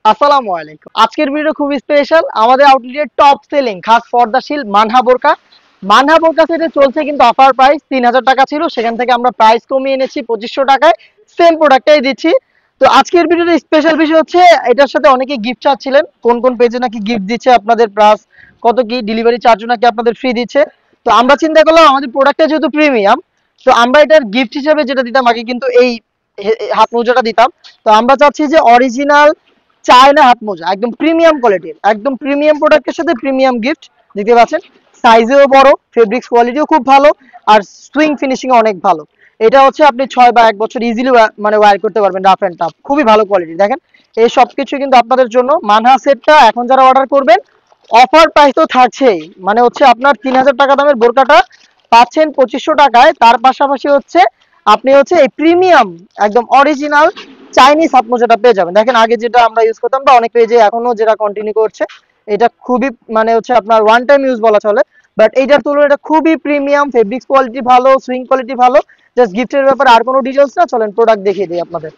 আসসালামু আলাইকুম। আজকের ভিডিও খুবই স্পেশাল। আমাদের আউটলেটের টপ সেলিং খাস পর্দাশীল মানহা বোরকা। মানহা বোরকা সেটে চলছে কিন্তু অফার প্রাইস ৩,০০০ টাকা ছিল, সেখান থেকে আমরা প্রাইস কমিয়ে এনেছি ২৫০০ টাকায়। সেম প্রোডাক্টটাই দিচ্ছি। তো আজকের ভিডিওর স্পেশাল বিষয় হচ্ছে এটার সাথে অনেকে গিফট চাচ্ছিলেন, কোন কোন পেজে নাকি গিফট দিচ্ছে আপনাদের, প্লাস কত কি ডেলিভারি চার্জও নাকি আপনাদের ফ্রি দিচ্ছে। তো আমরা চিন্তা করলাম আমাদের প্রোডাক্টটা যেহেতু প্রিমিয়াম, তো আমরা এটার গিফট হিসেবে যেটা দিতাম আগে কিন্তু এই হাত মোজাটা দিতাম। তো আমরা চাচ্ছি যে অরিজিনাল চায়না হাত মোজা, একদম প্রিমিয়াম কোয়ালিটির, একদম প্রিমিয়াম প্রোডাক্টের সাথে প্রিমিয়াম গিফট। দেখতে পাচ্ছেন সাইজেও বড়, ফেব্রিক্স কোয়ালিটিও খুব ভালো, আর সুইং ফিনিশিং অনেক ভালো। এটা হচ্ছে আপনি ৬ বা ১ বছর ইজিলি মানে ওয়্যার করতে পারবেন, রাফ এন্ড টাফ, খুবই ভালো কোয়ালিটি। দেখেন এই সবকিছু কিন্তু আপনাদের জন্য। মানহা সেটটা এখন যারা অর্ডার করবেন অফার প্রাইস তো থাকছেই, মানে হচ্ছে আপনার ৩,০০০ টাকা দামের বোরকাটা পাচ্ছেন ২৫০০ টাকায়। তার পাশাপাশি হচ্ছে আপনি হচ্ছে এই প্রিমিয়াম একদম অরিজিনাল চাইনিজ হাত মোজাটা পেয়ে যাবেন। দেখেন আগে যেটা আমরা ইউজ করতাম বা অনেক পেজে এখনো যেটা কন্টিনিউ করছে, এটা খুবই মানে হচ্ছে আপনার ওয়ান টাইম ইউজ বলা চলে, বাট এইটার তুলনায় এটা খুবই প্রিমিয়াম, ফেব্রিক্স কোয়ালিটি ভালো, সুইং কোয়ালিটি ভালো। জাস্ট গিফটের ব্যাপারে আর কোনো ডিটেলস না, চলেন প্রোডাক্ট দেখিয়ে দিই আপনাদের।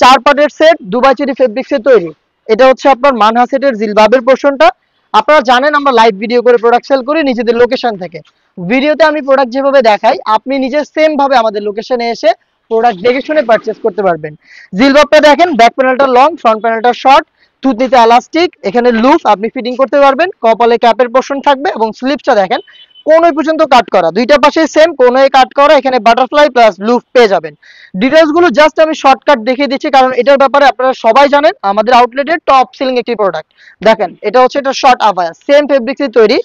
৪ পার্টের সেট, দুবাই চেরি ফেব্রিক্সের তৈরি। এটা হচ্ছে আপনার মানহা সেটের জিলবাবের পোর্শনটা। আপনারা জানেন আমরা লাইভ ভিডিও করে প্রোডাক্ট সেল করি নিজেদের লোকেশন থেকে। ভিডিওতে আমি প্রোডাক্ট যেভাবে দেখাই আপনি নিজে সেম ভাবে আমাদের লোকেশনে এসে প্রোডাক্ট দেখে শুনে পারচেজ করতে পারবেন। জিলববটা দেখেন, ব্যাক প্যানেলটা লং, ফ্রন্ট প্যানেলটা শর্ট, থুতনিতে এলাস্টিক, এখানে লুপ আপনি ফিটিং করতে পারবেন, কপালে ক্যাপের পোর্শন থাকবে এবং স্লিপসটা দেখেন কোনই পর্যন্ত কাট করা, দুইটা পাশে সেম কোনই কাট করা, এখানে বাটারফ্লাই প্লাস লুপ পেয়ে যাবেন। ডিটেইলস গুলো জাস্ট আমি শর্টকাট দেখিয়ে দিচ্ছি, কারণ এটার ব্যাপারে আপনারা সবাই জানেন আমাদের আউটলেটের টপ সেলিং একটি প্রোডাক্ট। দেখেন এটা হচ্ছে এটা শর্ট আবায়া, সেম ফেব্রিক্সে তৈরি।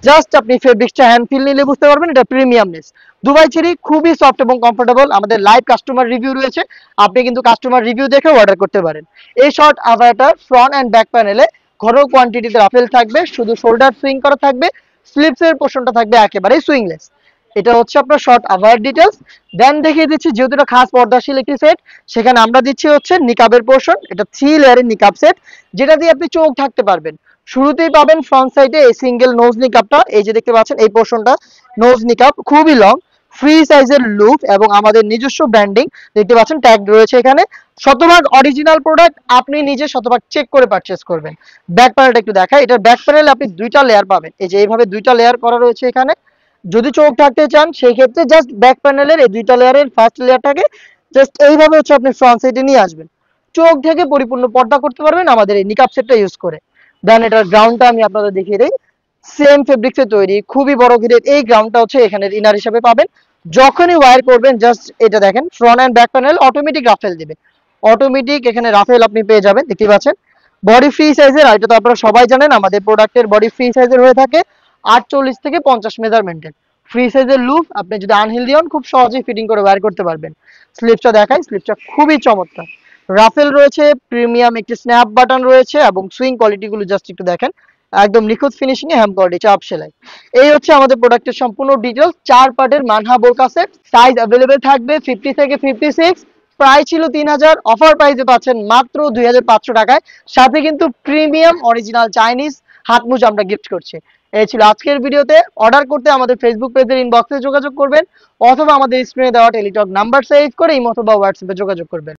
জাস্ট আপনি ফেব্রিক্সটা হ্যান্ড ফিল নিলে বুঝতে পারবেন এটা প্রিমিয়ামনেস। দুবাই চেরি খুবই সফট এবং কমফোর্টেবল, আমাদের লাইভ কাস্টমার রিভিউ রয়েছে, আপনি কিন্তু কাস্টমার রিভিউ দেখে অর্ডার করতে পারেন। এই শর্ট আভায়াটার ফ্রন্ট অ্যান্ড ব্যাক প্যানেলে ঘরোয়া কোয়ান্টিটিতে রাফেল থাকবে, শুধু শোল্ডার সুইং করা থাকবে, স্লিপসের পোর্শনটা থাকবে একেবারেই সুইংলেস। এটা হচ্ছে আপনার শর্ট আভায়ার ডিটেলস। দেন দেখিয়ে দিচ্ছি যেহেতু এটা খাস পর্দাশীল একটি সেট, সেখানে আমরা দিচ্ছি হচ্ছে নিকাবের পোর্শন। এটা 3 লেয়ারের নিকাব সেট, যেটা দিয়ে আপনি চোখ ঢাকতে পারবেন। শুরুতেই পাবেন ফ্রন্ট সাইডে এই সিঙ্গেল নোজ নিকাবটা, এই যে দেখতে পাচ্ছেন এই পোর্শনটা নোজ নিকাব, খুবই লং, ফ্রি সাইজের লুপ এবং আমাদের নিজস্ব ব্র্যান্ডিং দেখতে পাচ্ছেন ট্যাগ রয়েছে এখানে। শতভাগ অরিজিনাল প্রোডাক্ট, আপনি নিজে শতভাগ চেক করে পারচেজ করবেন। ব্যাক প্যানেলটা একটু দেখাই, এটার ব্যাক প্যানেলে আপনি দুইটা লেয়ার পাবেন, এই যে এইভাবে দুইটা লেয়ার করা রয়েছে এখানে। যদি চোখ থাকতে চান সেই ক্ষেত্রে জাস্ট ব্যাক প্যানেলের এই দুইটা লেয়ারের ফার্স্ট লেয়ারটাকে জাস্ট এইভাবে হচ্ছে আপনি ফ্রন্ট সাইডে নিয়ে আসবেন, চোখ থেকে পরিপূর্ণ পর্দা করতে পারবেন আমাদের এই নিকাব সেটটা ইউজ করে। দেন এটার গ্রাউন্ডটা আমি আপনাদের দেখিয়ে দিই, সেম ফেব্রিক্সে তৈরি, খুবই বড় ঘিরের এই গ্রাউন্ডটা হচ্ছে এখানে ইনার হিসেবে পাবেন। যখনই ওয়্যার করবেন জাস্ট এটা দেখেন front and back panel automatic Rafael দিবে, অটোমেটিক এখানে রাফেল আপনি পেয়ে যাবেন। দেখতে পাচ্ছেন বডি ফ্রি সাইজের, আর এটা তো আপনারা সবাই জানেন আমাদের প্রোডাক্টের বডি ফ্রি সাইজের হয়ে থাকে ৪৮ থেকে ৫০ মেজারমেন্টের। ফ্রি সাইজের লুপ আপনি যদি আনহেলদি হন খুব সহজেই ফিটিং করে ওয়্যার করতে পারবেন। স্লিপসটা দেখাই, স্লিপসটা খুবই চমৎকার, রাফেল রয়েছে, প্রিমিয়াম একটি স্ন্যাপ বাটন রয়েছে এবং সুইং কোয়ালিটি গুলো জাস্ট একটু দেখেন, একদম নিখুঁত ফিনিশিং এ হ্যাম কোয়ালিটি চাপ সেলাই। এই হচ্ছে আমাদের প্রোডাক্টের সম্পূর্ণ ডিটেইলস। ৪ পার্টের মানহা বোরকা সেট, সাইজ अवेलेबल থাকবে 50 থেকে 56। প্রাইস ছিল ৩,০০০, অফার প্রাইসে পাচ্ছেন মাত্র ২,৫০০ টাকায়, সাথে কিন্তু প্রিমিয়াম অরিজিনাল চাইনিজ হাত মোজা আমরা গিফট করছি। এই ছিল আজকের ভিডিওতে। অর্ডার করতে আমাদের ফেসবুক পেজের ইনবক্সে যোগাযোগ করবেন, অথবা আমাদের স্ক্রিনে দেওয়া টেলিটক নাম্বার সেভ করে ইমো অথবা হোয়াটসঅ্যাপে যোগাযোগ করবেন।